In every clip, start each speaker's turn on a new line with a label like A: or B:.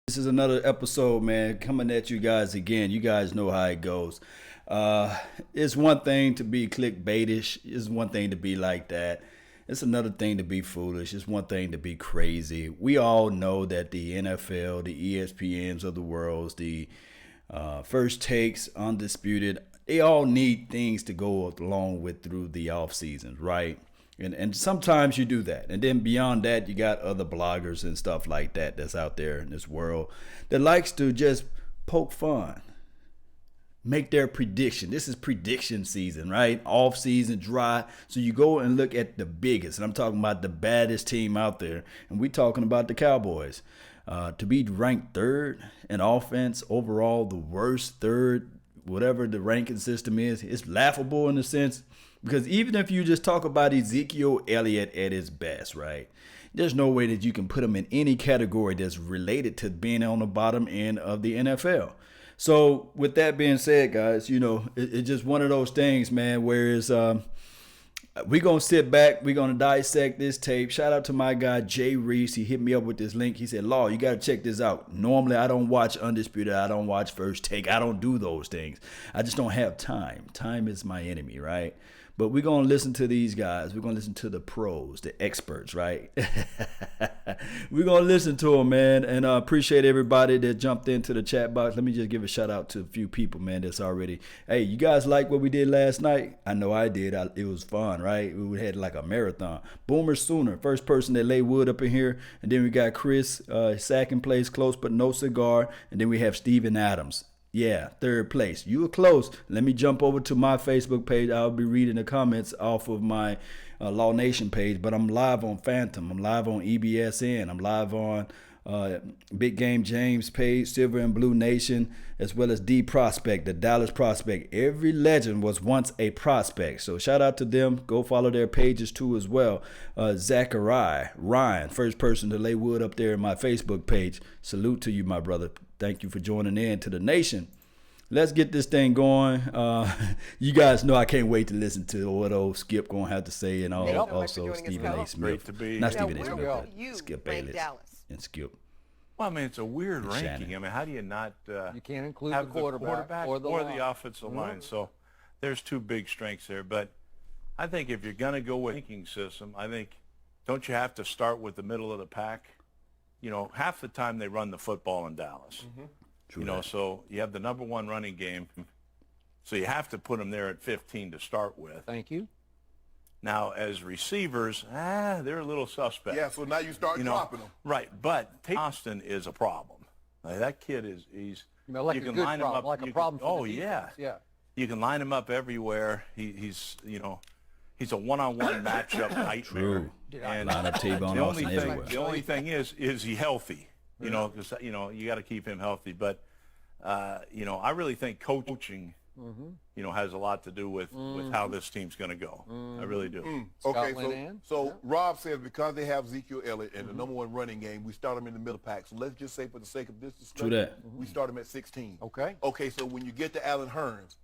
A: This is another episode, man, coming at you guys again. You guys know how it goes. It's one thing to be clickbaitish. It's one thing to be like that. It's another thing to be foolish. It's one thing to be crazy. We all know that the NFL, the ESPNs of the world, the First Takes, Undisputed, they all need things to go along with through the off seasons, right? And sometimes you do that. And then beyond that, you got other bloggers and stuff like that that's out there in this world that likes to just poke fun, make their prediction. This is prediction season, right? Off season, dry. So you go and look at the biggest. And I'm talking about the baddest team out there. And we're talking about the Cowboys. To be ranked third in offense, overall the worst third, whatever the ranking system is, it's laughable in a sense. Because even if you just talk about Ezekiel Elliott at his best, right, there's no way that you can put him in any category that's related to being on the bottom end of the NFL. So with that being said, guys, it's just one of those things, man, whereas we're going to sit back. We're going to dissect this tape. Shout out to my guy, Jay Reese. He hit me up with this link. He said, Law, you got to check this out. Normally, I don't watch Undisputed. I don't watch First Take. I don't do those things. I just don't have time. Time is my enemy, right? But we're going to listen to these guys. We're going to listen to the pros, the experts, right? We're going to listen to them, man. And I appreciate everybody that jumped into the chat box. Let me just give a shout out to a few people, man, that's already. Hey, you guys like what we did last night? I know I did. It was fun, right? We had like a marathon. Boomer Sooner, first person that laid wood up in here. And then we got Chris, second place, close but no cigar. And then we have Steven Adams. Yeah, third place. You were close. Let me jump over to my Facebook page. I'll be reading the comments off of my Law Nation page, but I'm live on Phantom. I'm live on EBSN. I'm live on Big Game James page, Silver and Blue Nation, as well as D Prospect, the Dallas Prospect. Every legend was once a prospect. So shout out to them. Go follow their pages too as well. Zachariah, Ryan, first person to lay wood up there in my Facebook page. Salute to you, my brother. Thank you for joining in to the nation. Let's get this thing going. You guys know I can't wait to listen to what old Skip going to have to say, and also Stephen A. Smith. Not Stephen A. Smith, Skip Bayless and Skip.
B: Well, I mean, it's a weird ranking. I mean, how do you not
C: you can't include
B: have
C: the quarterback
B: or the offensive line? So there's two big strengths there. But I think if you're going to go with a ranking system, I think don't you have to start with the middle of the pack? Half the time they run the football in Dallas. So you have the number one running game. So you have to put them there at 15 to start with.
C: Thank you.
B: Now, as receivers, they're a little suspect.
D: Yeah, so now you start dropping them.
B: Right, but Tavon Austin is a problem. That kid he's
C: like
B: you
C: a
B: can
C: good
B: line
C: problem,
B: him up.
C: like a problem for the defense.
B: Yeah. You can line him up everywhere. He's a one-on-one matchup nightmare.
A: True.
B: And
A: line up Tavon Austin everywhere.
B: The only thing is he healthy? Because you got to keep him healthy. But I really think coaching, has a lot to do with how this team's going to go. I really do.
D: Okay, so Rob says because they have Ezekiel Elliott and the number one running game, we start them in the middle pack. So let's just say for the sake of this discussion, we start them at 16.
C: Okay.
D: Okay, so when you get to Allen Hurns,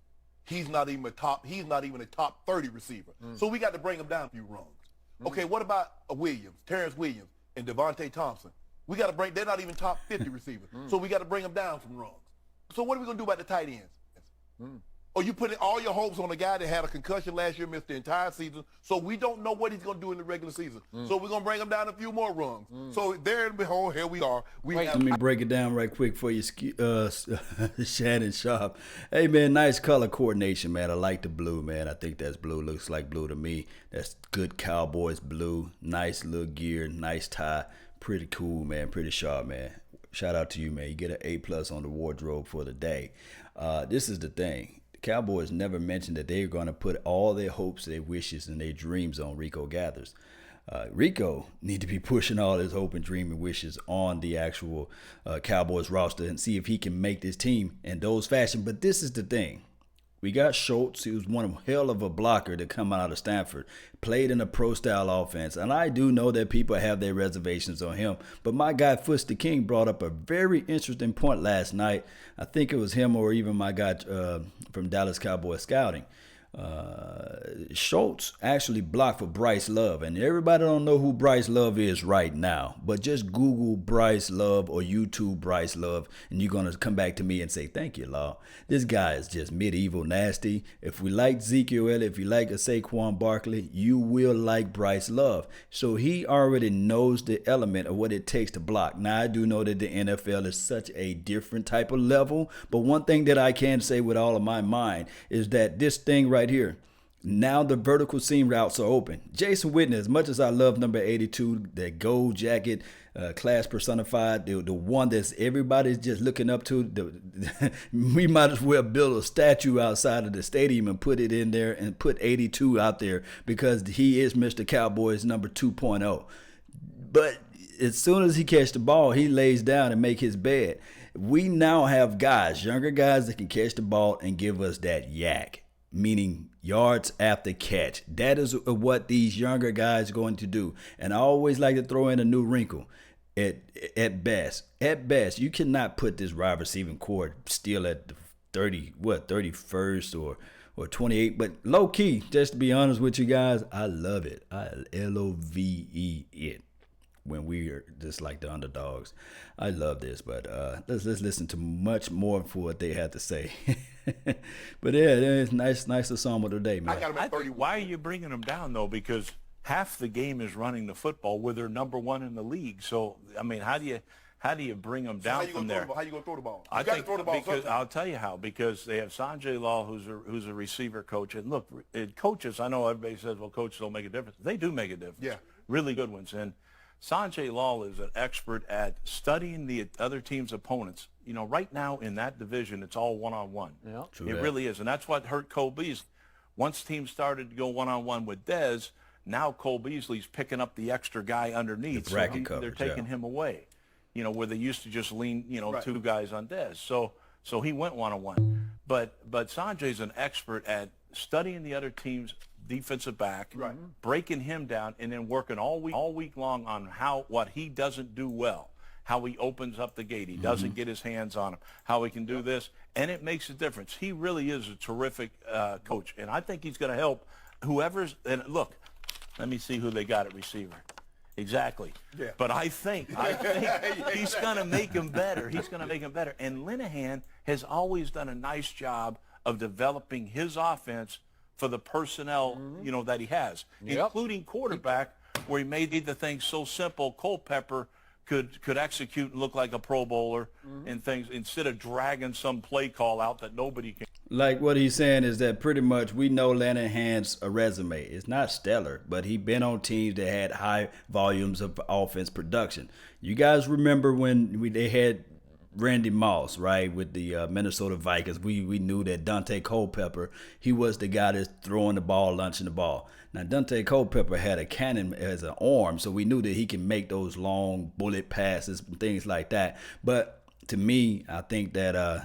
D: he's not even a top 30 receiver. So we got to bring him down a few rungs. Okay, what about Terrence Williams and Devontae Thompson? They're not even top 50 receivers. So we got to bring them down some rungs. So what are we going to do about the tight ends? Or you putting all your hopes on a guy that had a concussion last year, missed the entire season, so we don't know what he's going to do in the regular season. So we're going to bring him down a few more rungs. So there and behold, here we are.
A: Let me break it down right quick for you, Shannon Sharp. Hey, man, nice color coordination, man. I like the blue, man. I think that's blue. Looks like blue to me. That's good Cowboys blue. Nice little gear, nice tie. Pretty cool, man. Pretty sharp, man. Shout out to you, man. You get an A+ on the wardrobe for the day. This is the thing. The Cowboys never mentioned that they're going to put all their hopes, their wishes, and their dreams on Rico Gathers. Rico need to be pushing all his hope and dream and wishes on the actual Cowboys roster and see if he can make this team in those fashion. But this is the thing. We got Schultz, who was one hell of a blocker to come out of Stanford, played in a pro-style offense. And I do know that people have their reservations on him. But my guy, Foots the King, brought up a very interesting point last night. I think it was him or even my guy from Dallas Cowboy Scouting. Schultz actually blocked for Bryce Love, and everybody don't know who Bryce Love is right now, but just Google Bryce Love or YouTube Bryce Love, and you're going to come back to me and say, thank you, Law. This guy is just medieval nasty. If we like Ezekiel Elliott, if you like a Saquon Barkley, you will like Bryce Love. So he already knows the element of what it takes to block. Now, I do know that the NFL is such a different type of level, but one thing that I can say with all of my mind is that this thing right here, now the vertical seam routes are open. Jason Witten, as much as I love number 82, that gold jacket, class personified, the one that's everybody's just looking up to, we might as well build a statue outside of the stadium and put it in there and put 82 out there because he is Mr. Cowboys number 2.0. But as soon as he catch the ball, he lays down and make his bed. We now have guys, younger guys that can catch the ball and give us that yak, meaning yards after catch. That is what these younger guys are going to do. And I always like to throw in a new wrinkle. At best, you cannot put this wide receiving core still at the 31st or 28. But low key, just to be honest with you guys, I love it. I love it. When we are just like the underdogs. I love this, but let's listen to much more for what they had to say. But yeah, it's nice ensemble today, man.
D: I got him at 31.
B: Why are you bringing them down, though? Because half the game is running the football where they're number one in the league. So, I mean, how do you bring them down from there?
D: How you going to throw the ball?
B: I think throw the ball because I'll tell you how. Because they have Sanjay Law, who's a receiver coach, and look, coaches. I know everybody says, well, coaches don't make a difference. They do make a difference. Yeah, really good ones. And Sanjay Law is an expert at studying the other team's opponents. You know, right now in that division, it's all one-on-one. Yeah, it really is, and that's what hurt Cole Beasley. Once teams started to go one-on-one with Dez, now Cole Beasley's picking up the extra guy underneath.
A: The bracket coverage,
B: they're taking him away. You know, where they used to just lean, two guys on Dez. So he went one-on-one. But Sanjay's an expert at studying the other team's defensive back, breaking him down, and then working all week long on what he doesn't do well, how he opens up the gate, he doesn't get his hands on him, how he can do this, and it makes a difference. He really is a terrific coach, and I think he's going to help whoever's. And look, let me see who they got at receiver. Exactly. Yeah. But I think he's going to make him better. He's going to make him better. And Linehan has always done a nice job of developing his offense for the personnel, that he has, including quarterback, where he made the thing so simple. Culpepper could execute and look like a Pro Bowler and things instead of dragging some play call out that nobody can.
A: Like what he's saying is that pretty much we know Linehan's resume. It's not stellar, but he's been on teams that had high volumes of offense production. You guys remember when they had Randy Moss, right, with the Minnesota Vikings. We knew that Dante Culpepper, he was the guy that's throwing the ball, launching the ball. Now, Dante Culpepper had a cannon as an arm, so we knew that he can make those long bullet passes and things like that. But to me, I think that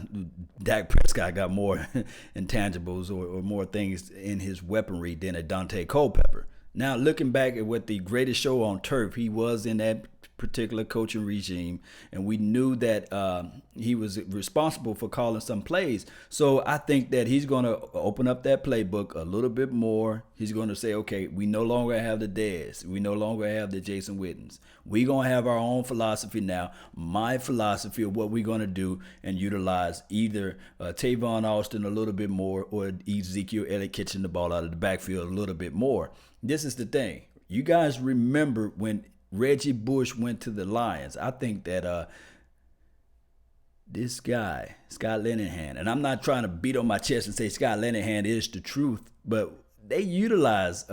A: Dak Prescott got more intangibles or more things in his weaponry than a Dante Culpepper. Now, looking back at what the greatest show on turf, he was in that particular coaching regime, and we knew that he was responsible for calling some plays. So I think that he's going to open up that playbook a little bit more. He's going to say, okay, we no longer have the Dez. We no longer have the Jason Wittens. We're going to have our own philosophy now, my philosophy of what we're going to do and utilize either Tavon Austin a little bit more or Ezekiel Elliott catching the ball out of the backfield a little bit more. This is the thing. You guys remember when Reggie Bush went to the Lions. I think that this guy, Scott Linehan, and I'm not trying to beat on my chest and say Scott Linehan is the truth, but they utilize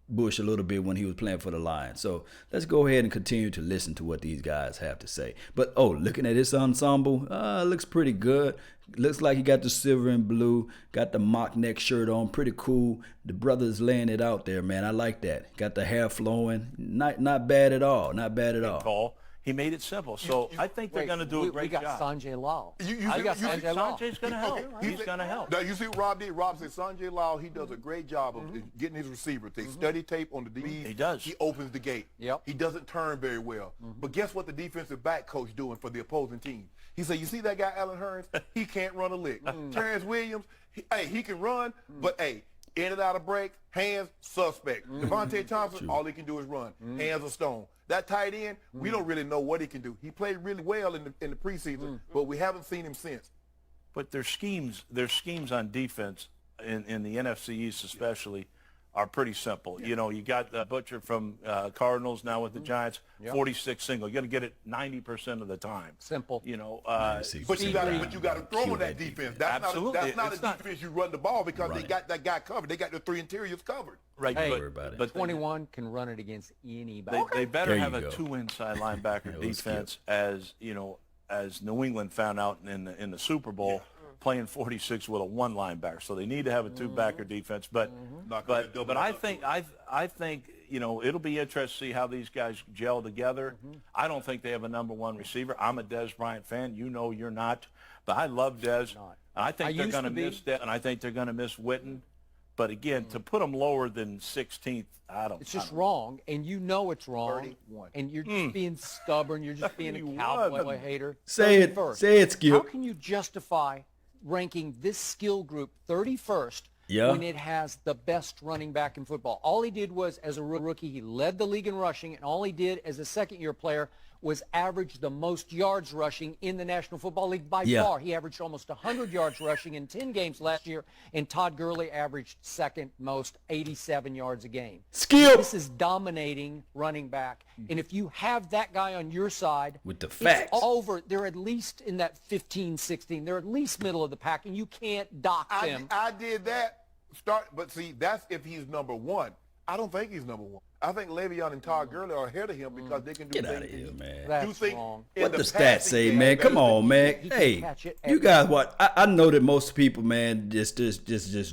A: Bush a little bit when he was playing for the Lions. So let's go ahead and continue to listen to what these guys have to say. But, looking at this ensemble, looks pretty good. Looks like he got the silver and blue, got the mock neck shirt on, pretty cool. The brother's laying it out there, man. I like that. Got the hair flowing. Not bad at all. Not bad at all.
B: Paul, he made it simple. So I think they're going to do a great job.
C: We got Sanjay Law.
B: Sanjay's going to help. He's going to help.
D: Now, you see what Rob did? Rob said Sanjay Law, he does a great job of getting his receiver to study tape on the DB.
B: He does.
D: He opens the gate. Yep. He doesn't turn very well. But guess what the defensive back coach doing for the opposing team? He said, you see that guy, Allen Hurns? He can't run a lick. Terrence Williams, He can run, but hey, in and out of break, hands, suspect. Devontae Thompson, all he can do is run. Hands are stone. That tight end, we don't really know what he can do. He played really well in the preseason, but we haven't seen him since.
B: But their schemes on defense in the NFC East especially are pretty simple. You know, you got Butcher from Cardinals now with the Giants, 46 single. You got to get it 90% of the time.
C: Simple.
B: You know,
D: But you got to throw in that defense. That's
B: Absolutely.
D: not a defense you run the ball because they got that guy covered. They got the 3 interiors covered.
B: right.
C: Hey,
B: but
C: 21 can run it against anybody.
B: they better
A: There
B: have
A: you
B: a
A: go.
B: 2 inside linebacker
A: Yeah, let's
B: defense, as you know, as New England found out in the Super Bowl. Playing 46 with a 1 linebacker, so they need to have a 2-backer defense. But I think you know, it'll be interesting to see how these guys gel together. I don't think they have a number 1 receiver. I'm a Dez Bryant fan. You know you're not, but I love Dez. I think they're going to miss Dez, and I think they're going to miss Witten. But again, to put them lower than 16th,
C: It's just wrong, and you know it's wrong,
D: 31.
C: and you're just being stubborn. You're just being a Cowboy hater.
A: Say it.
C: 31st.
A: Say it, Skip.
C: How can you justify ranking this skill group 31st when it has the best running back in football? All he did was, as a rookie, he led the league in rushing, and all he did as a second-year player was average the most yards rushing in the National Football League by far. He averaged almost 100 yards rushing in 10 games last year, and Todd Gurley averaged second most, 87 yards a game.
A: Skip.
C: This is dominating running back. And if you have that guy on your side,
A: With the
C: it's
A: facts.
C: all over. They're at least in that 15, 16. They're at least middle of the pack, and you can't dock them.
D: I did that. But see, that's if he's number 1. I don't think he's number 1. I think Le'Veon and Todd Gurley are ahead of him because they can do
A: Get
D: things.
A: out of here, man.
C: That's wrong.
A: What the stats say, man? Come on, man.
C: He can
A: Hey,
C: catch it
A: you
C: every
A: guys, what? I know that most people, man, just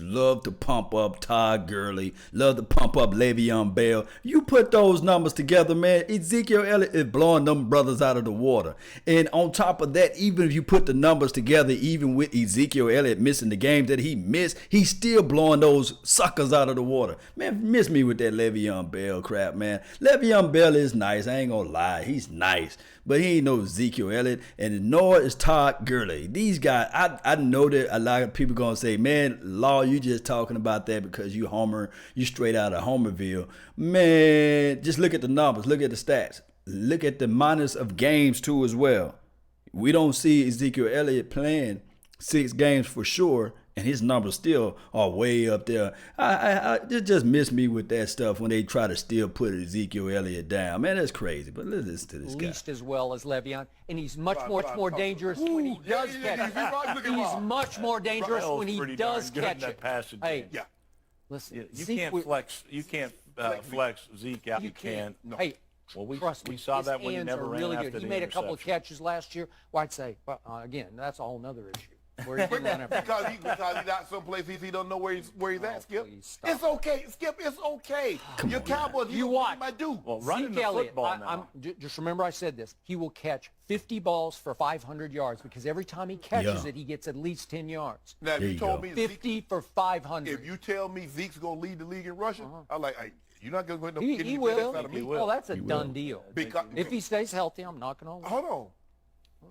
A: love to pump up Todd Gurley, love to pump up Le'Veon Bell. You put those numbers together, man. Ezekiel Elliott is blowing them brothers out of the water. And on top of that, even if you put the numbers together, even with Ezekiel Elliott missing the games that he missed, he's still blowing those suckers out of the water. Man, miss me with that Le'Veon Bell crap, man. Le'Veon Bell is nice. I ain't gonna lie. He's nice. But he ain't no Ezekiel Elliott, and nor is Todd Gurley. These guys, I know that a lot of people gonna say, man, Law, you just talking about that because you straight out of Homerville. Man, just look at the numbers, look at the stats. Look at the minus of games too as well. We don't see Ezekiel Elliott playing 6 games for sure, and his numbers still are way up there. It just miss me with that stuff when they try to still put Ezekiel Elliott down. Man, that's crazy. But let's listen to this guy.
C: Least as well as Le'Veon, and he's much more dangerous when he does catch it. He's much more dangerous when he
B: pretty
C: does
B: darn good in
C: catch
B: that
C: it.
B: passing
C: Hey,
B: game.
D: Yeah.
C: listen,
B: You
C: Zeke,
B: can't flex. You can't flex Zeke out. You can.
C: Hey,
B: Well, we
C: trust me,
B: saw
C: his
B: that when he
C: hands
B: never
C: are
B: ran
C: really
B: after
C: good. He
B: the
C: made a couple of
B: interception.
C: catches last year. Well, I'd say, but again, that's a whole nother issue. Where he didn't run after.
D: because he's not someplace he don't know where he's at, Skip.
C: please stop.
D: It's okay, Skip. It's okay. Your Cowboys,
C: You watch.
D: might do.
B: Well, running
C: Zeke
B: the
C: Elliott,
B: football now.
C: just remember I said this. He will catch 50 balls for 500 yards because every time he catches
A: Yeah.
C: it, he gets at least 10 yards.
D: Now, if
A: There
D: you
A: you
D: told
A: go.
D: me Zeke,
C: 50 for 500.
D: if you tell me Zeke's gonna lead the league in rushing, I'm like, hey, you're not gonna get no
C: He
D: any
C: will.
D: credit out of me.
C: Well, that's a done deal.
D: Because,
C: If he stays healthy, I'm not going to.
D: hold on,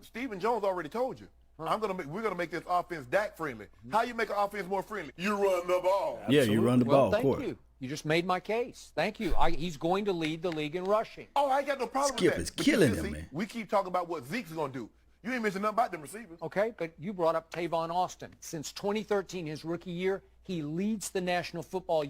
D: Stephen Jones already told you. We're gonna make this offense Dak friendly. How you make an offense more friendly? You run the ball.
A: Yeah, you run the
C: Well,
A: ball, of
C: thank
A: course.
C: you. You just made my case. Thank you. He's going to lead the league in rushing.
D: Oh, I ain't got no problem
A: Skip
D: with that.
A: is
D: But
A: killing
D: you
A: them,
D: see,
A: man.
D: We keep talking about what Zeke's gonna do. You ain't mentioning nothing about them receivers.
C: Okay, but you brought up Tavon Austin. Since 2013, his rookie year, he leads the National Football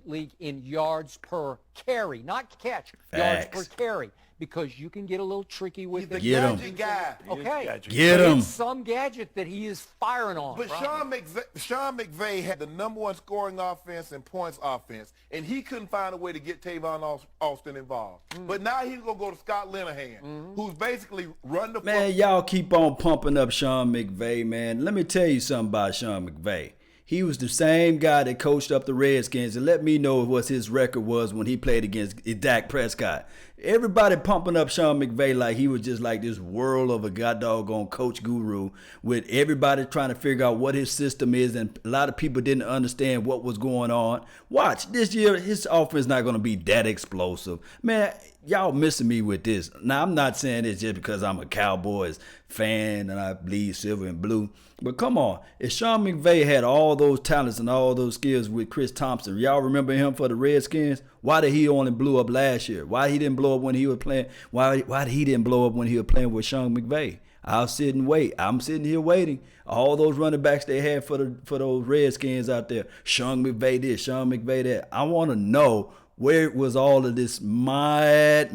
C: League in yards per carry, not catch, yards
A: Facts.
C: per carry, because you can get a little tricky with
D: He's the
C: the
A: Get him.
D: gadget guy.
C: Okay,
B: gadget.
A: Get
C: but
A: him.
C: it's some gadget that he is firing on.
D: But Sean McVay had the number 1 scoring offense and points offense, and he couldn't find a way to get Tavon Austin involved. But now he's going to go to Scott Linehan, who's basically run the
A: Man, y'all keep on pumping up Sean McVay, man. Let me tell you something about Sean McVay. He was the same guy that coached up the Redskins, and let me know what his record was when he played against Dak Prescott. Everybody pumping up Sean McVay like he was just like this world of a goddamn coach guru with everybody trying to figure out what his system is, and a lot of people didn't understand what was going on. Watch, this year his offense not going to be that explosive. Man, y'all missing me with this. Now, I'm not saying this just because I'm a Cowboys fan and I bleed silver and blue, but come on. If Sean McVay had all those talents and all those skills with Chris Thompson, y'all remember him for the Redskins? Why did he only blow up last year? Why he didn't blow up when he was playing? Why he didn't blow up when he was playing with Sean McVay? I'll sit and wait. I'm sitting here waiting. All those running backs they had for those Redskins out there. Sean McVay this, Sean McVay that. I want to know where was all of this mad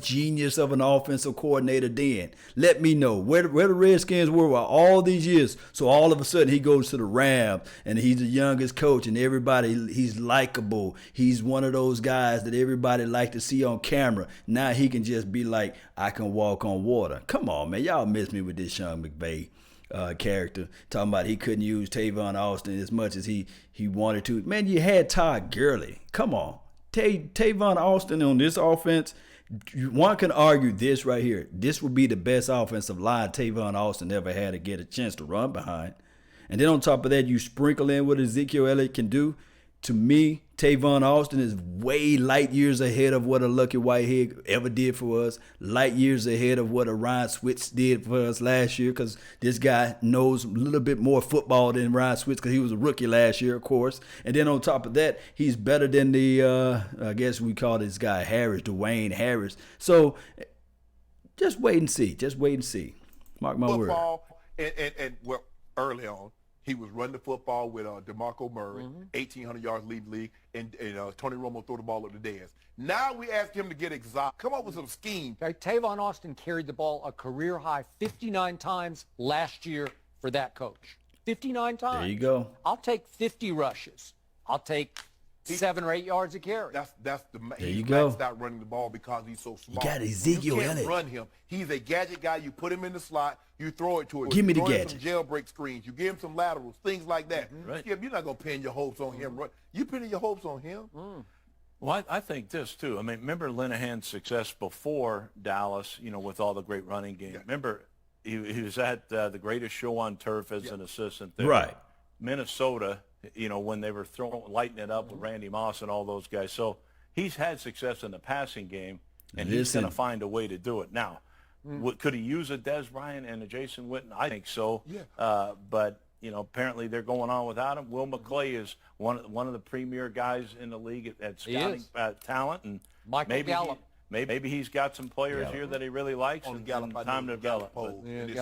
A: genius of an offensive coordinator then? Let me know where the Redskins were all these years. So all of a sudden he goes to the Rams and he's the youngest coach and everybody, he's likable. He's one of those guys that everybody like to see on camera. Now he can just be like, I can walk on water. Come on, man. Y'all miss me with this Sean McVay character. Talking about he couldn't use Tavon Austin as much as he wanted to. Man, you had Todd Gurley. Come on. Tavon Austin on this offense, one can argue this right here. This would be the best offensive line Tavon Austin ever had to get a chance to run behind. And then on top of that, you sprinkle in what Ezekiel Elliott can do. To me, Tavon Austin is way light years ahead of what a Lucky Whitehead ever did for us. Light years ahead of what a Ryan Switz did for us last year, because this guy knows a little bit more football than Ryan Switz because he was a rookie last year, of course. And then on top of that, he's better than the, I guess we call this guy Harris, Dwayne Harris. So just wait and see. Just wait and see. Mark my word.
D: Football, and well, early on, he was running the football with DeMarco Murray, 1,800 yards lead the league, and Tony Romo threw the ball up the Dez. Now we ask him to get exotic. Come up with some scheme.
C: Okay, Tavon Austin carried the ball a career-high 59 times last year for that coach. 59 times.
A: There you go.
C: I'll take 50 rushes. I'll take 7 or 8 yards a carry.
D: There
A: you go.
D: He's maxed running the ball because he's so small.
A: You got Ezekiel
D: Elliott.
A: Elliott.
D: Run him. He's a gadget guy. You put him in the slot. You throw it to him.
A: Give me the
D: throw him
A: gadget.
D: some jailbreak screens. You give him some laterals, things like that.
B: Right.
D: Skip, you're not going to pin your hopes on him. You pinning your hopes on him.
B: Well, I think this, too. I mean, remember Linehan's success before Dallas, with all the great running game. Yeah. Remember, he was at the greatest show on turf as an assistant there.
A: Right.
B: Minnesota, when they were lighting it up with Randy Moss and all those guys. So he's had success in the passing game, and he's going to find a way to do it. Now, could he use a Des Bryant and a Jason Witten? I think so. Yeah. But, apparently they're going on without him. Will McClay is one of the premier guys in the league at scouting talent. And
C: Michael Gallup.
B: Maybe he's got some players here that he really likes and time to develop.
D: They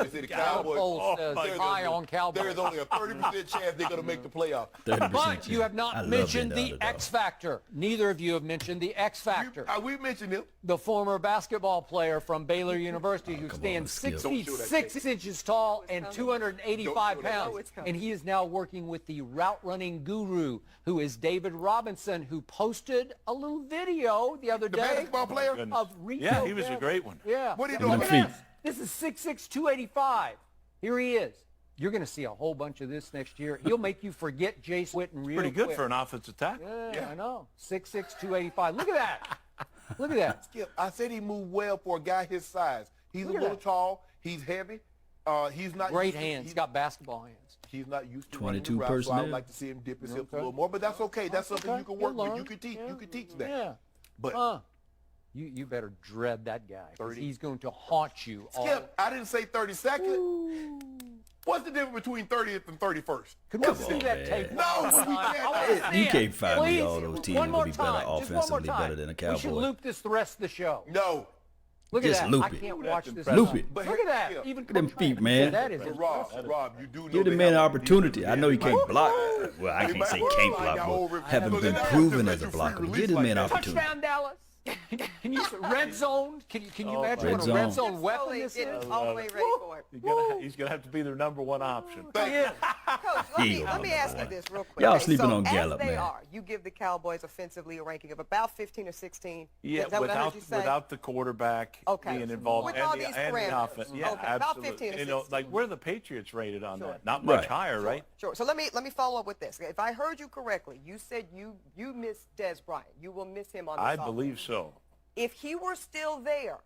D: say the Cowboys
C: high on Cowboys.
D: There is only a 30% chance they're going to make the playoffs.
C: But you have not mentioned the X Factor. Neither of you have mentioned the X Factor.
D: We mentioned him.
C: The former basketball player from Baylor University who stands 6 feet 6 inches tall and 285 pounds. And he is now working with the route running guru, who is David Robinson, who posted a little video the other day.
D: The basketball player?
C: Of Rico.
B: Yeah, he was a great one.
C: Yeah.
D: What are you doing?
C: This is 6'6", 285. Here he is. You're going to see a whole bunch of this next year. He'll make you forget Jason Witten real
B: Pretty good
C: quick.
B: for an offensive tackle.
C: Yeah, I know. 6'6", 285. Look at that. Look at that.
D: Skip, I said he moved well for a guy his size. He's a little tall. He's heavy. He's not
C: great hands. He's got basketball hands.
D: He's not used to
A: 22
D: running the route, so I would
A: personnel.
D: like to see him dip his hips a little more. But that's okay. That's something you can work with. You can teach. You can teach that.
C: Yeah.
D: But
C: you better dread that guy. 30. He's going to haunt you.
D: Skip, I didn't say 32nd. Ooh. What's the difference between 30th and 31st?
C: Can we see that tape?
D: No, we can't.
A: You can't find me all those teams
C: one
A: will
C: more
A: be
C: time.
A: better offensively better than a Cowboy.
C: We should loop this the rest of the show.
D: No.
C: Look at
A: Just
C: that.
A: loop
C: I
A: it.
C: can't watch this.
A: Loop it.
C: Look at that. Even
A: Look at them feet, man.
C: That is
D: Rob, you do know
A: Give the man an opportunity. I know he can't block. Well, I can't say can't block, but haven't been proven as a blocker. But give the man an opportunity.
C: Touchdown, Dallas. Can you red zone? Can you imagine what a red zone weapon this is?
E: All the way ready for it.
B: He's going to have to be their number one option.
C: Yeah.
E: Coach, let me ask you this real quick.
A: Y'all sleeping on
E: as
A: Gallup,
E: they
A: man.
E: are, you give the Cowboys offensively a ranking of about 15 or 16.
B: Yeah,
E: Is that what I heard you say?
B: without the quarterback being involved
E: With
B: and
E: all
B: the
E: these
B: offense.
E: parameters.
B: Yeah,
E: Okay, about
B: absolutely.
E: 15 or 16.
B: Like where are the Patriots rated on that? Not much higher, right?
E: Sure. So let me follow up with this. If I heard you correctly, you said you miss Des Bryant. You will miss him on the
B: I believe so.
E: If he were still there,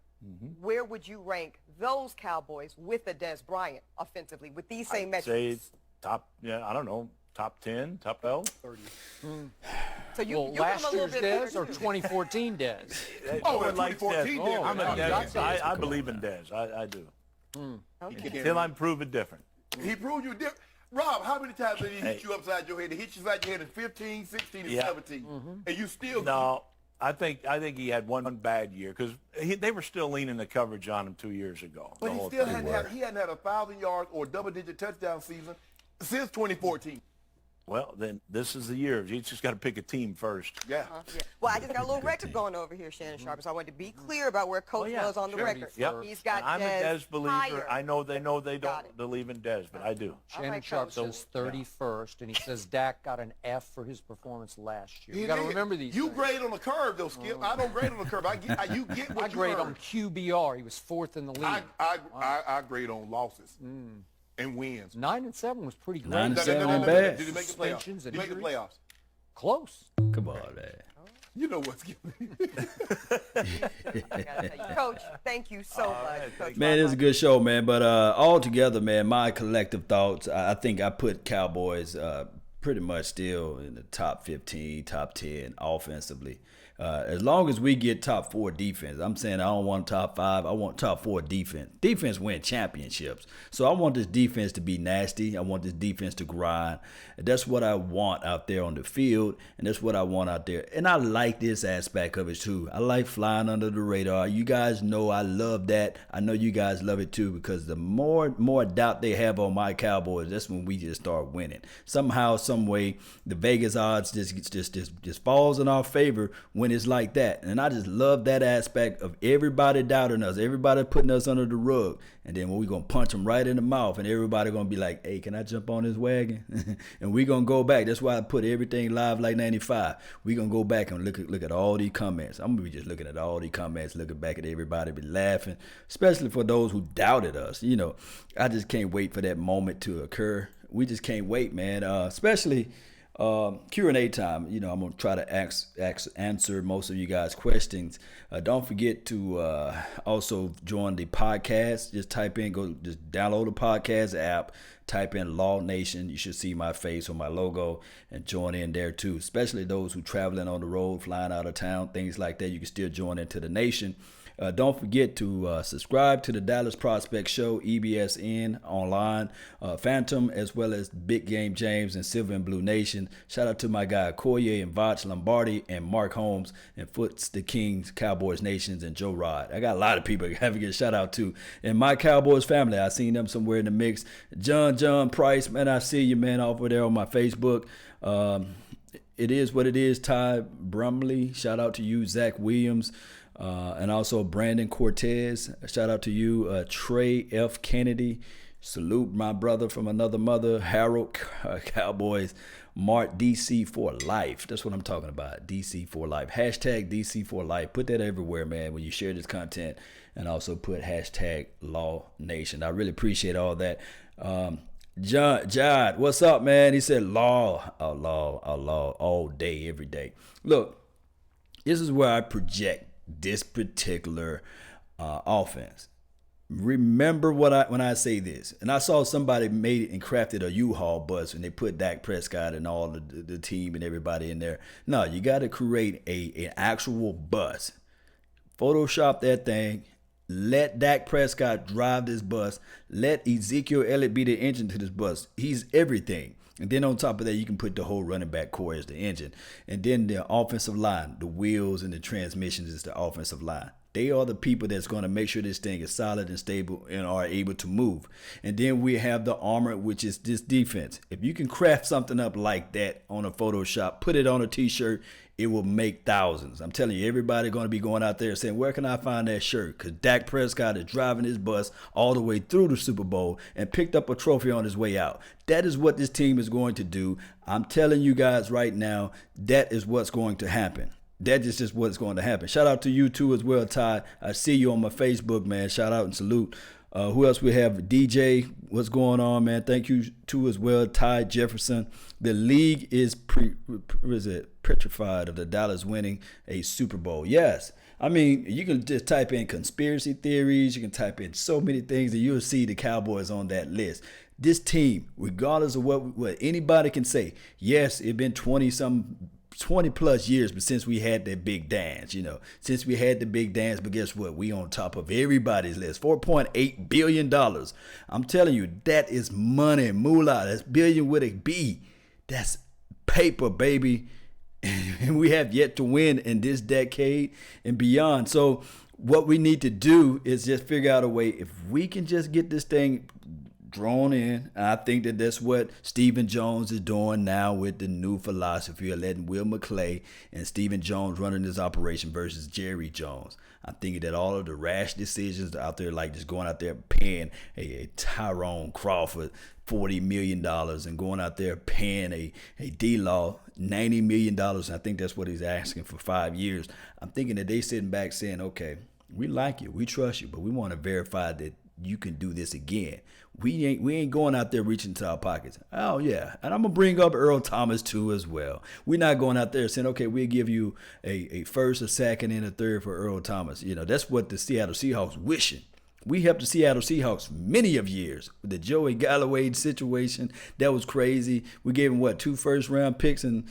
E: where would you rank those Cowboys with a Des Bryant offensively with these same metrics?
B: Say top, I don't know, top 10, top 12?
E: 30. So you
C: last
E: come a little
C: year's
E: bit
C: Des
E: bigger
C: or 2014 Des?
B: No one likes
D: 2014
B: Des.
D: Des.
B: I'm a Des. I believe in Des. I do. Until I'm proven different.
D: He proved you different. Rob, how many times did he hit you upside your head? He hit you upside your head in 15, 16, and 17. And you still
B: No, I think he had one bad year because they were still leaning the coverage on him 2 years ago.
D: But he still hadn't had 1,000 yards or double-digit touchdown season since 2014.
B: Well, then this is the year. You just got to pick a team first.
D: Yeah.
E: Well, I just got a little record going over here, Shannon Sharp, so I wanted to be clear about where Coach was on the record.
B: Yep.
E: He's got
B: I'm a Des believer.
E: higher.
B: I know they don't believe in Des, but I do.
C: Shannon
E: right,
C: Sharp
E: Coach.
C: says 31st, and he says Dak got an F for his performance last year.
D: He
C: You got to
D: did.
C: remember these
D: You
C: things.
D: grade on the curve, though, Skip. I don't grade on the curve. You get what
C: I
D: you
C: grade
D: earn.
C: on QBR. He was 4th in the league.
D: I grade on losses and wins.
C: 9 and 7 was pretty great.
A: 9 and 7 ain't bad.
D: Did he make the playoffs?
C: Suspensions
D: Did
C: and
D: he make the
C: injuries.
D: playoffs?
C: Close.
A: Come on, man.
D: You know what's giving
E: I gotta tell you. Coach, thank you so much. Coach
A: Man, it's a
E: Martin.
A: good show, man. But all together, man, my collective thoughts, I think I put Cowboys pretty much still in the top 15, top 10 offensively. As long as we get top 4 defense, I'm saying I don't want top 5. I want top 4 defense. Defense win championships. So I want this defense to be nasty. I want this defense to grind. That's what I want out there on the field, and that's what I want out there. And I like this aspect of it too. I like flying under the radar. You guys know I love that. I know you guys love it too, because the more doubt they have on my Cowboys, that's when we just start winning. Somehow, some way, the Vegas odds just falls in our favor when it's like that. And I just love that aspect of everybody doubting us, everybody putting us under the rug. And then we're going to punch them right in the mouth, and everybody going to be like, hey, can I jump on this wagon? And we're going to go back. That's why I put everything live like 95. We're going to go back and look at all these comments. I'm going to be just looking at all these comments, looking back at everybody, be laughing, especially for those who doubted us. You know, I just can't wait for that moment to occur. We just can't wait, man, especially Q&A time. You know, I'm going to try to answer most of you guys' questions. Don't forget to also join the podcast. Just just download the podcast app, type in Law Nation. You should see my face or my logo and join in there too, especially those who traveling on the road, flying out of town, things like that. You can still join into the nation. Don't forget to subscribe to the Dallas Prospect Show, EBSN online, Phantom, as well as Big Game James and Silver and Blue Nation. Shout out to my guy Koye and Voch Lombardi and Mark Holmes and Foots the Kings, Cowboys Nations, and Joe Rod. I got a lot of people I have to get a shout out to. And my Cowboys family, I seen them somewhere in the mix. John Price, man, I see you, man, over there on my Facebook. It is what it is. Ty Brumley, shout out to you. Zach Williams. And also Brandon Cortez, shout out to you. Trey F. Kennedy, salute my brother from another mother. Harold Cowboys, Mark DC for life. That's what I'm talking about. DC for life. Hashtag DC for life. Put that everywhere, man, when you share this content. And also put hashtag Law Nation. I really appreciate all that. Jod, what's up, man? He said law all day, every day. Look, this is where I project this particular offense. Remember when I say this, and I saw somebody made it and crafted a U-Haul bus and they put Dak Prescott and all the team and everybody in there. No, you got to create an actual bus. Photoshop that thing. Let Dak Prescott drive this bus. Let Ezekiel Elliott be the engine to this bus. He's everything. And then on top of that, you can put the whole running back core as the engine. And then the offensive line, the wheels and the transmissions is the offensive line. They are the people that's going to make sure this thing is solid and stable and are able to move. And then we have the armor, which is this defense. If you can craft something up like that on a Photoshop, put it on a T-shirt, it will make thousands. I'm telling you, everybody going to be going out there saying, where can I find that shirt? Because Dak Prescott is driving his bus all the way through the Super Bowl and picked up a trophy on his way out. That is what this team is going to do. I'm telling you guys right now, that is what's going to happen. That is just what's going to happen. Shout out to you too as well, Ty. I see you on my Facebook, man. Shout out and salute. Who else we have? DJ, what's going on, man? Thank you too as well, Ty Jefferson. The league is petrified of the Dallas winning a Super Bowl. Yes, I mean, you can just type in conspiracy theories. You can type in so many things, and you'll see the Cowboys on that list. This team, regardless of what anybody can say, yes, it's been 20 plus years, but since we had that big dance, since we had the big dance, but guess what? We on top of everybody's list. $4.8 billion. I'm telling you, that is money, moolah. That's billion with a B. That's paper, baby. And we have yet to win in this decade and beyond. So what we need to do is just figure out a way, if we can just get this thing drawn in. I think that's what Stephen Jones is doing now with the new philosophy of letting Will McClay and Stephen Jones running this operation versus Jerry Jones. I'm thinking that all of the rash decisions out there, like just going out there paying a Tyrone Crawford $40 million and going out there paying a D-Law $90 million. I think that's what he's asking for 5 years. I'm thinking that they sitting back saying, okay, we like you, we trust you, but we want to verify that you can do this again. We ain't going out there reaching into our pockets. Oh, yeah. And I'm going to bring up Earl Thomas, too, as well. We're not going out there saying, okay, we'll give you a first, a second, and a third for Earl Thomas. That's what the Seattle Seahawks wishing. We helped the Seattle Seahawks many of years with the Joey Galloway situation. That was crazy. We gave him, 2 first-round picks and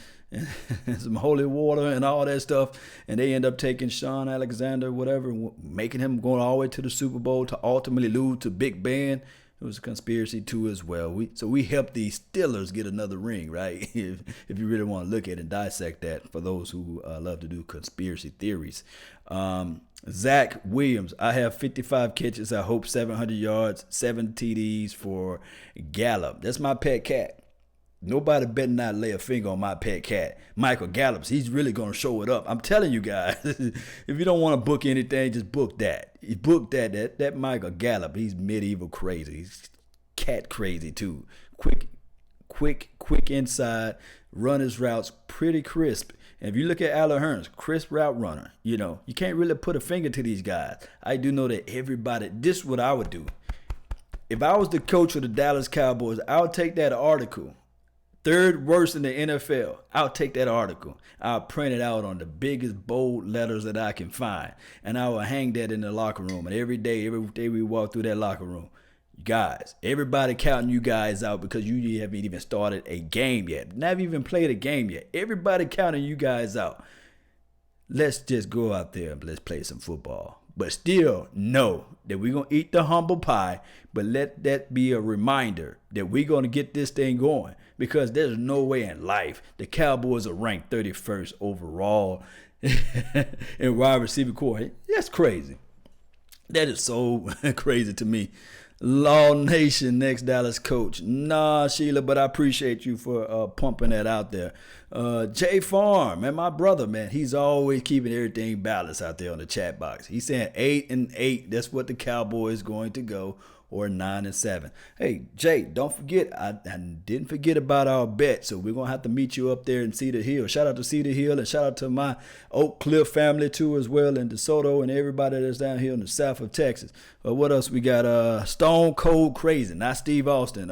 A: some holy water and all that stuff, and they end up taking Sean Alexander, whatever, making him going all the way to the Super Bowl to ultimately lose to Big Ben. It was a conspiracy too as well. We helped the Steelers get another ring, right? if you really want to look at it and dissect that, for those who love to do conspiracy theories. Zach Williams, I have 55 catches. I hope 700 yards, 7 TDs for Gallup. That's my pet cat. Nobody better not lay a finger on my pet cat, Michael Gallup. He's really going to show it up. I'm telling you guys, if you don't want to book anything, just book that. You book that Michael Gallup. He's medieval crazy. He's cat crazy too. Quick inside, run his routes pretty crisp. And if you look at Allen Hurns, crisp route runner, you can't really put a finger to these guys. I do know that everybody, this is what I would do. If I was the coach of the Dallas Cowboys, I would take that article, 3rd-worst in the NFL. I'll take that article. I'll print it out on the biggest bold letters that I can find. And I will hang that in the locker room. And every day we walk through that locker room, guys, everybody counting you guys out because you haven't even started a game yet. Never even played a game yet. Everybody counting you guys out. Let's just go out there and let's play some football. But still know that we're going to eat the humble pie. But let that be a reminder that we're going to get this thing going. Because there's no way in life the Cowboys are ranked 31st overall in wide receiver core. That's crazy. That is so crazy to me. Law Nation, next Dallas coach. Nah, Sheila, but I appreciate you for pumping that out there. Jay Farm, man, my brother, man, he's always keeping everything balanced out there on the chat box. He's saying 8-8. That's what the Cowboys going to go. Or 9-7. Hey, Jay, don't forget, I didn't forget about our bet, so we're going to have to meet you up there in Cedar Hill. Shout out to Cedar Hill, and shout out to my Oak Cliff family, too, as well, and DeSoto, and everybody that's down here in the south of Texas. What else we got? Stone Cold Crazy, not Steve Austin.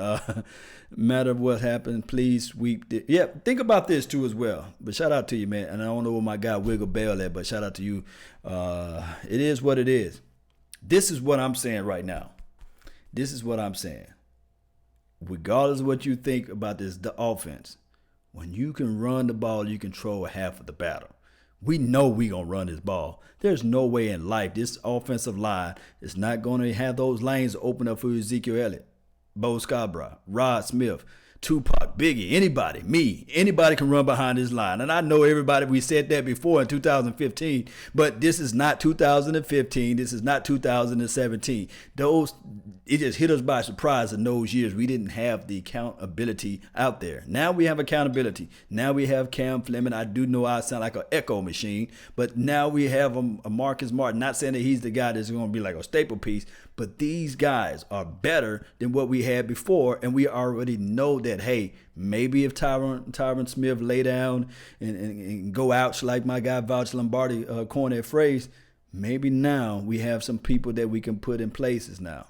A: Matter of what happened, please sweep. Yeah, think about this, too, as well. But shout out to you, man. And I don't know where my guy Wiggle Bell at, but shout out to you. It is what it is. This is what I'm saying right now. This is what I'm saying. Regardless of what you think about the offense, when you can run the ball, you control half of the battle. We know we're going to run this ball. There's no way in life this offensive line is not going to have those lanes open up for Ezekiel Elliott, Bo Scarborough, Rod Smith, Tupac, Biggie, anybody, me, anybody can run behind this line. And I know everybody, we said that before in 2015, but this is not 2015. This is not 2017. It just hit us by surprise in those years. We didn't have the accountability out there. Now we have accountability. Now we have Cam Fleming. I do know I sound like an echo machine, but now we have a Marcus Martin. Not saying that he's the guy that's going to be like a staple piece, but these guys are better than what we had before, and we already know that, hey, maybe if Tyron Smith lay down and go out like my guy Vouch Lombardi coined that phrase, maybe now we have some people that we can put in places now.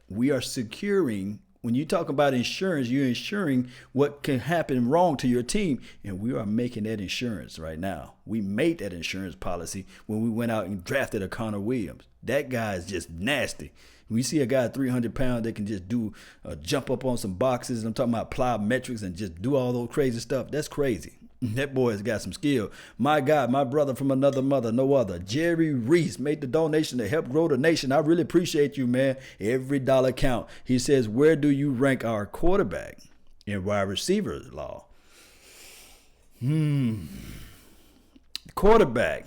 A: We are securing When you talk about insurance, you're insuring what can happen wrong to your team. And we are making that insurance right now. We made that insurance policy when we went out and drafted a Connor Williams. That guy is just nasty. When you see a guy 300 pounds that can just do jump up on some boxes, I'm talking about plyometrics and just do all those crazy stuff. That's crazy. That boy has got some skill. My God, my brother from another mother, no other. Jerry Reese made the donation to help grow the nation. I really appreciate you, man. Every dollar count. He says, where do you rank our quarterback in wide receiver law? Quarterback.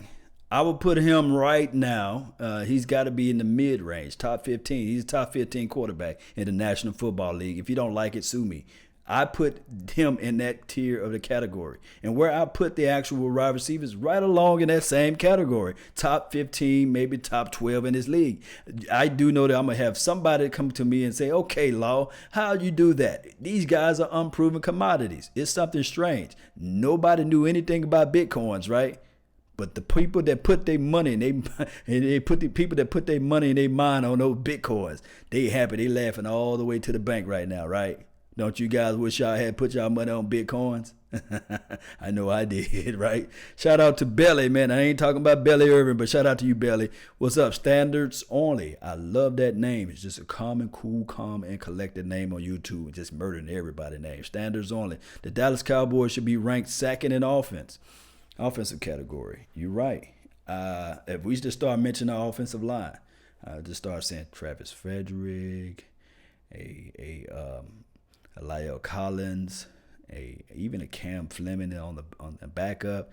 A: I would put him right now. He's got to be in the mid-range, top 15. He's a top 15 quarterback in the National Football League. If you don't like it, sue me. I put him in that tier of the category. And where I put the actual wide receivers, right along in that same category. Top 15, maybe top 12 in this league. I do know that I'm going to have somebody come to me and say, okay, Law, how'd you do that? These guys are unproven commodities. It's something strange. Nobody knew anything about Bitcoins, right? But the people that put their money and they put the people that put their money in their mind on those Bitcoins, they happy. They laughing all the way to the bank right now, right? Don't you guys wish y'all had put y'all money on Bitcoins? I know I did, right? Shout out to Belly, man. I ain't talking about Belly Irvin, but shout out to you, Belly. What's up? Standards Only. I love that name. It's just a common, cool, calm, and collected name on YouTube. Just murdering everybody's name. Standards Only. The Dallas Cowboys should be ranked second in offensive category. You're right. If we just start mentioning our offensive line, just start saying Travis Frederick, Lyle Collins, even a Cam Fleming on the backup,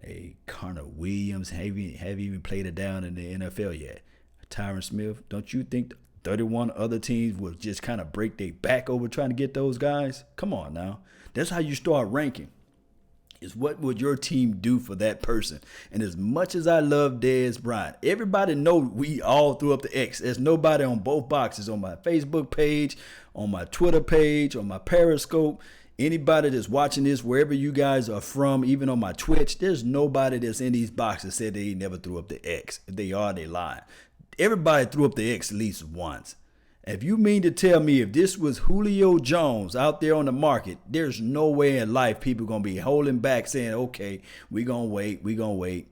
A: a Connor Williams have even played it down in the NFL yet. Tyron Smith, don't you think 31 other teams will just kind of break their back over trying to get those guys? Come on now. That's how you start ranking. Is what would your team do for that person? And as much as I love Dez Bryant, everybody know we all threw up the X. There's nobody on both boxes, on my Facebook page, on my Twitter page, on my Periscope. Anybody that's watching this, wherever you guys are from, even on my Twitch, there's nobody that's in these boxes said they never threw up the X. If they are, they lying. Everybody threw up the X at least once. If you mean to tell me if this was Julio Jones out there on the market, there's no way in life people going to be holding back saying, okay, we're going to wait.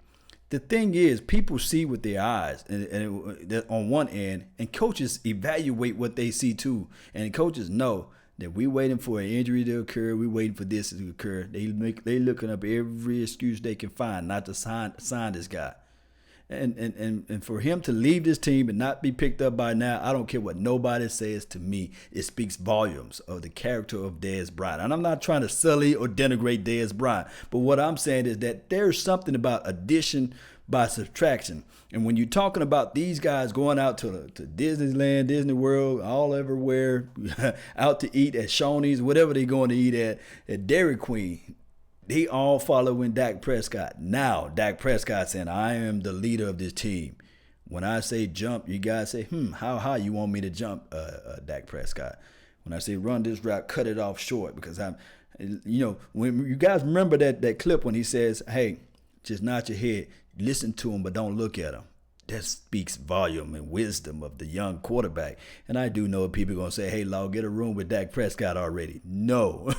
A: The thing is, people see with their eyes and on one end, and coaches evaluate what they see too. And coaches know that we waiting for an injury to occur. We waiting for this to occur. They looking up every excuse they can find not to sign this guy. And for him to leave this team and not be picked up by now, I don't care what nobody says to me. It speaks volumes of the character of Dez Bryant. And I'm not trying to sully or denigrate Dez Bryant. But what I'm saying is that there's something about addition by subtraction. And when you're talking about these guys going out to Disneyland, Disney World, all everywhere, out to eat at Shoney's, whatever they're going to eat at Dairy Queen, they all following Dak Prescott. Now, Dak Prescott saying, I am the leader of this team. When I say jump, you guys say, how high you want me to jump, Dak Prescott? When I say run this route, cut it off short, because when you guys remember that clip when he says, hey, just nod your head, listen to him, but don't look at him. That speaks volume and wisdom of the young quarterback. And I do know people are going to say, hey, Law, get a room with Dak Prescott already. No.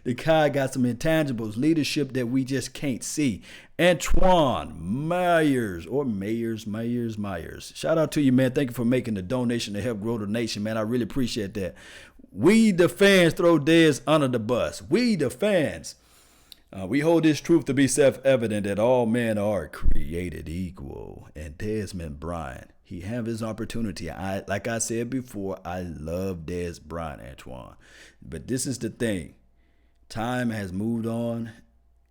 A: The guy got some intangibles, leadership that we just can't see. Antoine Myers. Shout out to you, man. Thank you for making the donation to help grow the nation, man. I really appreciate that. We, the fans, throw Dez under the bus. We, the fans. We hold this truth to be self-evident that all men are created equal. And Desmond Bryant, he have his opportunity. Like I said before, I love Dez Bryant, Antoine. But this is the thing. Time has moved on.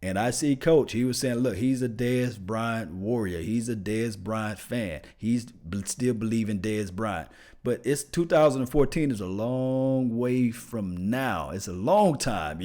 A: And I see Coach, he was saying, look, he's a Dez Bryant warrior. He's a Dez Bryant fan. He's still believing Dez Bryant. But it's 2014 is a long way from now. It's a long time,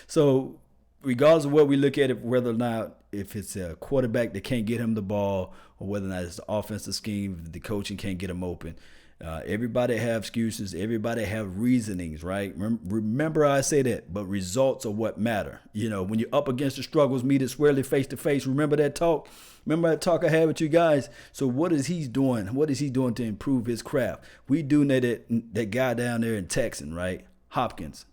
A: So regardless of what we look at it, whether or not if it's a quarterback that can't get him the ball or whether or not it's the offensive scheme, the coaching can't get him open, Everybody have excuses. Everybody have reasonings, right? Remember I say that, but results are what matter. You know, when you're up against the struggles, meet it squarely face to face. Remember that talk? Remember that talk I had with you guys? So what is he doing? What is he doing to improve his craft? We do know that guy down there in Texas, right? Hopkins.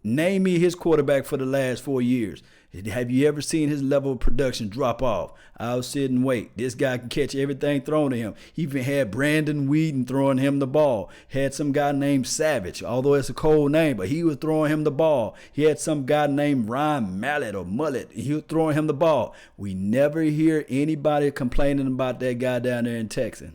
A: Name me his quarterback for the last 4 years. Have you ever seen his level of production drop off? I'll sit and wait. This guy can catch everything thrown at him. He even had Brandon Whedon throwing him the ball. Had some guy named Savage, although it's a cold name, but he was throwing him the ball. He had some guy named Ryan Mallett or Mullet. He was throwing him the ball. We never hear anybody complaining about that guy down there in Texas.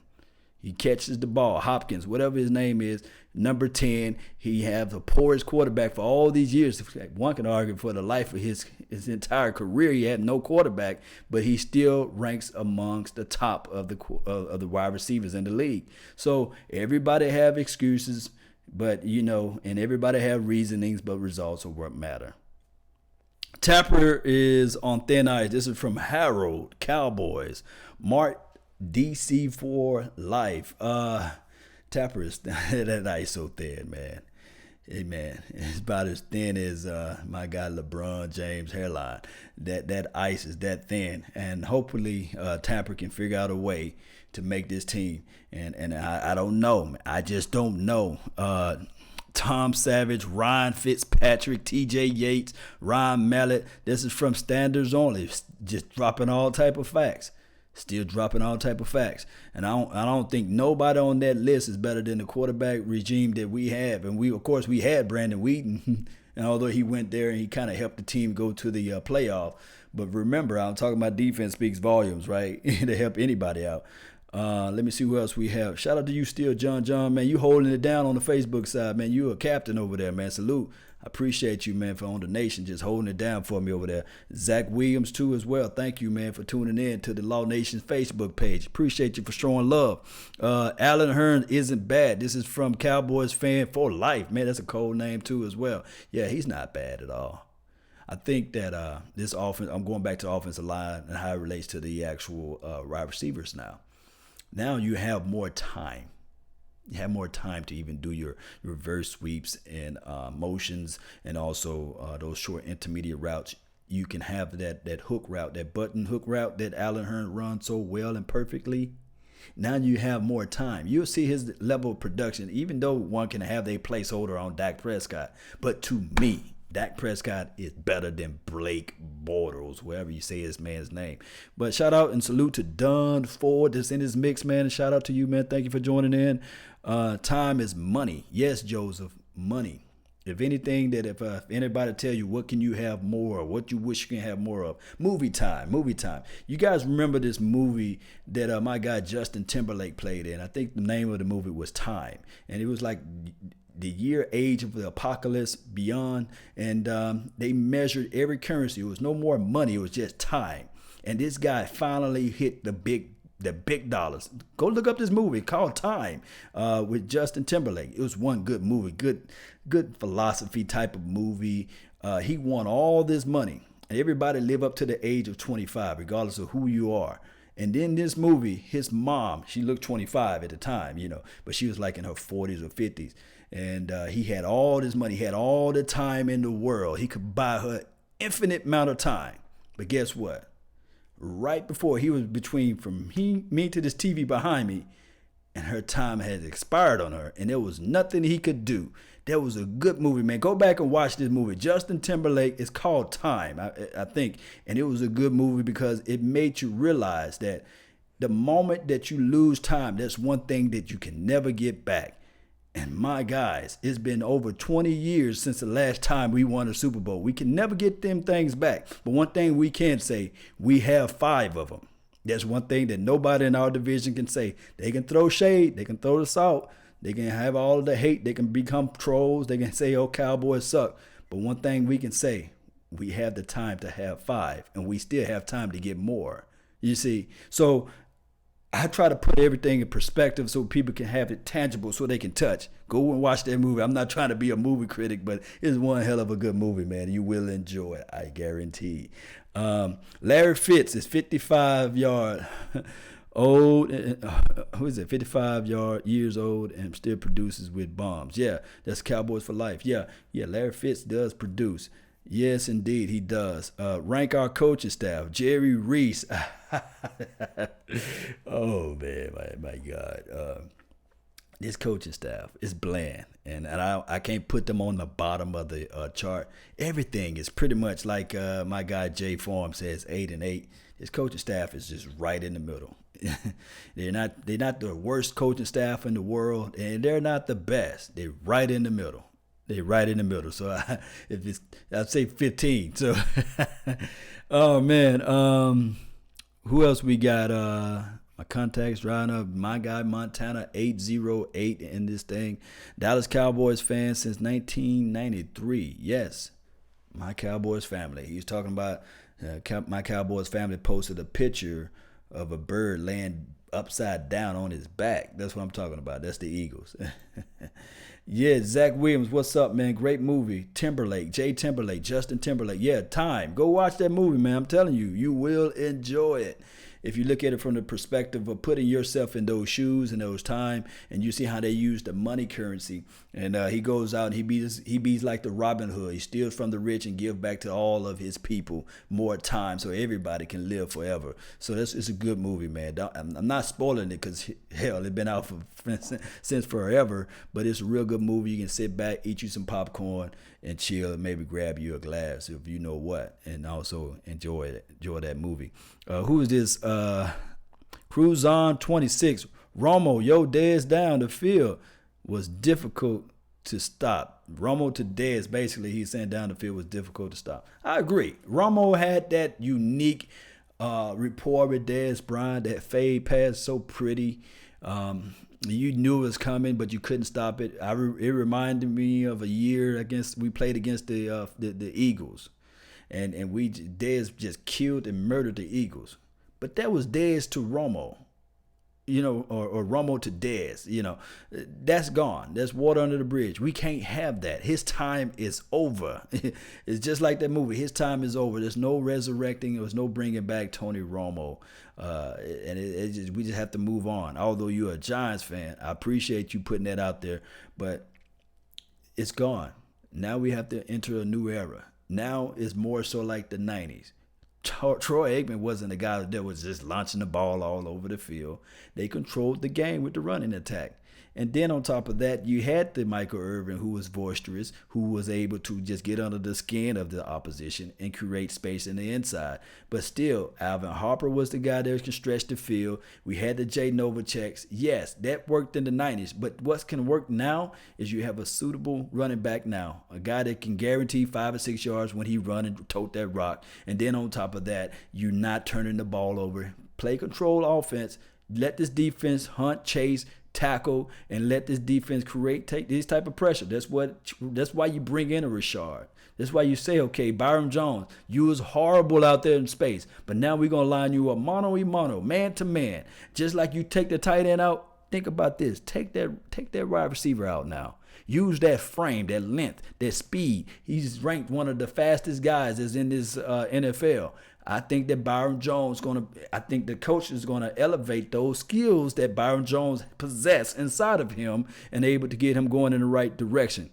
A: He catches the ball. Hopkins, whatever his name is, number 10. He has the poorest quarterback for all these years. One can argue for the life of his entire career, he had no quarterback, but he still ranks amongst the top of the wide receivers in the league. So everybody have excuses, but and everybody have reasonings, but results are what matter. Tapper is on thin ice. This is from Harold, Cowboys. Mark DC for life. Tapper is that ice so thin, man. Hey man, it's about as thin as my guy LeBron James' hairline. That ice is that thin, and hopefully Tapper can figure out a way to make this team. And I don't know. I just don't know. Tom Savage, Ryan Fitzpatrick, TJ Yates, Ryan Mallett. This is from Standards Only. Just dropping all type of facts. Still dropping all type of facts. And I don't think nobody on that list is better than the quarterback regime that we have. And we had Brandon Whedon. And although he went there and he kind of helped the team go to the playoff. But remember, I'm talking about defense speaks volumes, right? To help anybody out. Let me see who else we have. Shout out to you still, John, man. You holding it down on the Facebook side, man. You a captain over there, man. Salute. I appreciate you, man, for on the nation, just holding it down for me over there. Zach Williams, too, as well. Thank you, man, for tuning in to the Law Nation Facebook page. Appreciate you for showing love. Alan Hearn isn't bad. This is from Cowboys fan for life. Man, that's a cold name, too, as well. Yeah, he's not bad at all. I think that this offense, I'm going back to the offensive line and how it relates to the actual wide receivers now. Now you have more time. You have more time to even do your reverse sweeps and motions, and also those short intermediate routes. You can have that hook route, that button hook route that Alan Hearn runs so well and perfectly. Now you have more time. You'll see his level of production, even though one can have a placeholder on Dak Prescott. But to me, Dak Prescott is better than Blake Bortles, wherever you say his man's name. But shout out and salute to Don Ford that's in his mix, man. And shout out to you, man. Thank you for joining in. Time is money. Yes, Joseph, money. If anything, that if anybody tell you what can you have more of, what you wish you can have more of, movie time. You guys remember this movie that my guy Justin Timberlake played in? I think the name of the movie was Time, and it was like the year age of the apocalypse beyond, and they measured every currency. It was no more money, it was just time. And this guy finally hit the big dollars. Go look up this movie called Time with Justin Timberlake. It was one good movie, good philosophy type of movie. He won all this money, and everybody live up to the age of 25 regardless of who you are. And then this movie, his mom, she looked 25 at the time, but she was like in her 40s or 50s. And he had all this money. He had all the time in the world. He could buy her infinite amount of time. But guess what? Right before he was from me to this TV behind me, and her time had expired on her, and there was nothing he could do. That was a good movie, man. Go back and watch this movie. Justin Timberlake. It's called Time, I think. And it was a good movie because it made you realize that the moment that you lose time, that's one thing that you can never get back. And my guys, it's been over 20 years since the last time we won a Super Bowl. We can never get them things back. But one thing we can say, we have 5 of them. That's one thing that nobody in our division can say. They can throw shade. They can throw the salt. They can have all of the hate. They can become trolls. They can say, oh, Cowboys suck. But one thing we can say, we have the time to have 5. And we still have time to get more. You see? So I try to put everything in perspective so people can have it tangible so they can touch. Go and watch that movie. I'm not trying to be a movie critic, but it's one hell of a good movie, man. You will enjoy it, I guarantee. Larry Fitz is 55-yard old, who is it, 55 years old and still produces with bombs. Yeah, that's Cowboys for life. Yeah, Larry Fitz does produce. Yes, indeed, he does. Rank our coaching staff. Jerry Reese. Oh, man, my God. This coaching staff is bland, and I can't put them on the bottom of the chart. Everything is pretty much like my guy Jay Form says, 8-8. This coaching staff is just right in the middle. They're not the worst coaching staff in the world, and they're not the best. They're right in the middle. So I'd say 15. So, oh man, who else we got? My contacts drying up. My guy Montana 808 in this thing. Dallas Cowboys fan since 1993. Yes, my Cowboys family. He's talking about my Cowboys family posted a picture of a bird laying upside down on his back. That's what I'm talking about. That's the Eagles. Yeah, Zach Williams, what's up, man? Great movie. Timberlake, Justin Timberlake. Yeah, Time. Go watch that movie, man. I'm telling you, you will enjoy it. If you look at it from the perspective of putting yourself in those shoes and those time, and you see how they use the money currency, and he goes out and he beats like the Robin Hood. He steals from the rich and gives back to all of his people more time, so everybody can live forever. So it's a good movie, man. I'm not spoiling it because hell, it's been out since forever, but it's a real good movie. You can sit back, eat you some popcorn, and chill, and maybe grab you a glass if you know what, and also enjoy that movie. Who is this? Cruise on 26. Romo, yo, Dez down the field was difficult to stop. Romo to Dez, basically, he's saying down the field was difficult to stop. I agree. Romo had that unique rapport with Dez Bryant, that fade pass, so pretty. You knew it was coming, but you couldn't stop it. It reminded me of a year we played against the Eagles, and Dez just killed and murdered the Eagles. But that was Dez to Romo, or Romo to Dez. That's gone. That's water under the bridge. We can't have that. His time is over. It's just like that movie. His time is over. There's no resurrecting. There's no bringing back Tony Romo. And we just have to move on. Although you're a Giants fan, I appreciate you putting that out there, but it's gone. Now we have to enter a new era. Now it's more so like the 90s. Troy Aikman wasn't a guy that was just launching the ball all over the field. They controlled the game with the running attack. And then on top of that, you had the Michael Irvin, who was boisterous, who was able to just get under the skin of the opposition and create space in the inside. But still, Alvin Harper was the guy that can stretch the field. We had the Jay Novaceks. Yes, that worked in the 90s. But what can work now is you have a suitable running back now, a guy that can guarantee 5 or 6 yards when he run and tote that rock. And then on top of that, you're not turning the ball over. Play control offense. Let this defense hunt, chase, tackle, and let this defense take this type of pressure. That's why you bring in a Rashard. That's why you say, okay, Byron Jones, you was horrible out there in space, but now we're gonna line you up mano-a-mano, man to man. Just like you take the tight end out. Think about this. Take that wide receiver out now. Use that frame, that length, that speed. He's ranked one of the fastest guys that's in this NFL. I think that I think the coach is going to elevate those skills that Byron Jones possess inside of him and able to get him going in the right direction.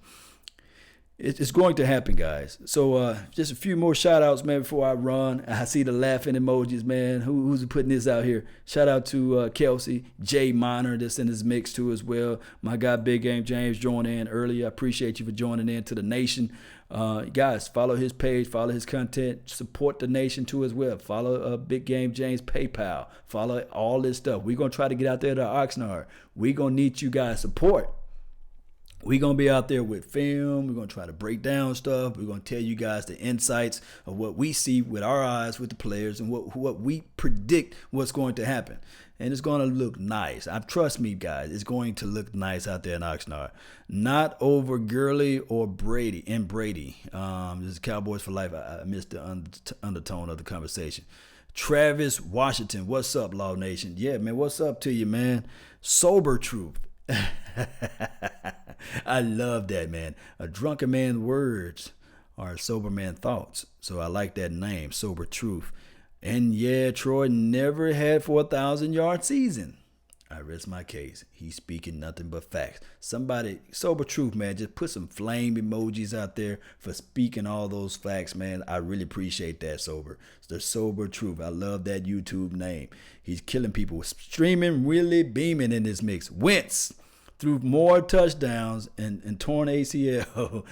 A: It's going to happen, guys. So just a few more shout outs, man, before I run. I see the laughing emojis, man. Who's putting this out here? Shout out to Kelsey, Jay Minor, that's in his mix too as well. My guy, Big Game James, joined in earlier. I appreciate you for joining in to the nation. Guys, follow his page, follow his content, support the nation too as well. Follow Big Game James PayPal. Follow all this stuff. We're going to try to get out there to Oxnard. We're going to need you guys' support. We're going to be out there with film. We're going to try to break down stuff. We're going to tell you guys the insights of what we see with our eyes with the players and what we predict what's going to happen. And it's going to look nice. Trust me, guys, it's going to look nice out there in Oxnard. Not over Gurley or Brady. This is Cowboys for life. I missed the undertone of the conversation. Travis Washington, what's up, Law Nation? Yeah, man, what's up to you, man? Sober Truth. I love that, man. A drunken man's words are a sober man's thoughts. So I like that name, Sober Truth. And yeah, Troy never had 4,000-yard season. I rest my case. He's speaking nothing but facts. Somebody, sober truth, man, just put some flame emojis out there for speaking all those facts, man. I really appreciate that, sober. It's the sober truth. I love that YouTube name. He's killing people. Streaming, really beaming in this mix. Wentz threw more touchdowns and torn ACL.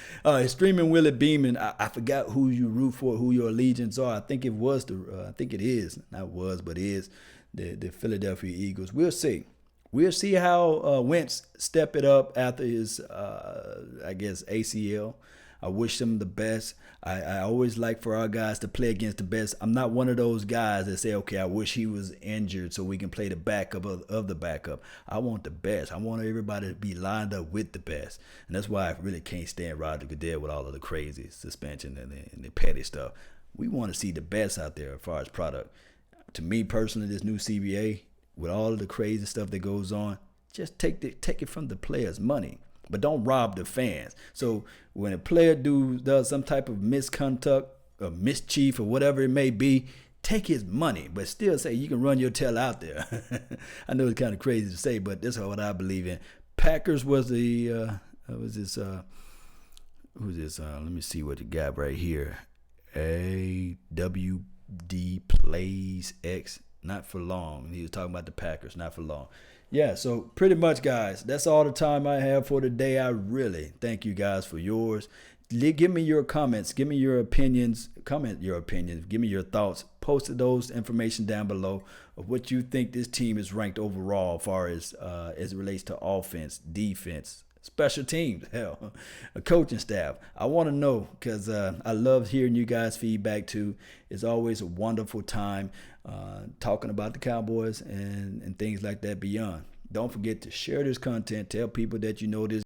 A: Streaming Willie Beeman. I forgot who you root for, who your allegiance are. I think it was I think it is. Not was, but is the Philadelphia Eagles. We'll see. We'll see how Wentz step it up after his, I guess, ACL. I wish him the best. I always like for our guys to play against the best. I'm not one of those guys that say, okay, I wish he was injured so we can play the backup of the backup. I want the best. I want everybody to be lined up with the best. And that's why I really can't stand Roger Goodell with all of the crazy suspension and the petty stuff. We want to see the best out there as far as product. To me personally, this new CBA, with all of the crazy stuff that goes on, just take it from the players' money. But don't rob the fans. So when a player does some type of misconduct or mischief or whatever it may be, take his money, but still say you can run your tail out there. I know it's kind of crazy to say, but this is what I believe in. Packers was the who's this? Let me see what you got right here. AWD plays X. Not for long. He was talking about the Packers. Not for long. Yeah, so pretty much, guys, that's all the time I have for today. I really thank you guys for yours. Give me your comments. Give me your opinions. Comment your opinions. Give me your thoughts. Post those information down below of what you think this team is ranked overall as far as it relates to offense, defense, special teams, hell, a coaching staff. I want to know because I love hearing you guys' feedback too. It's always a wonderful time talking about the Cowboys and things like that beyond. Don't forget to share this content. Tell people that you know this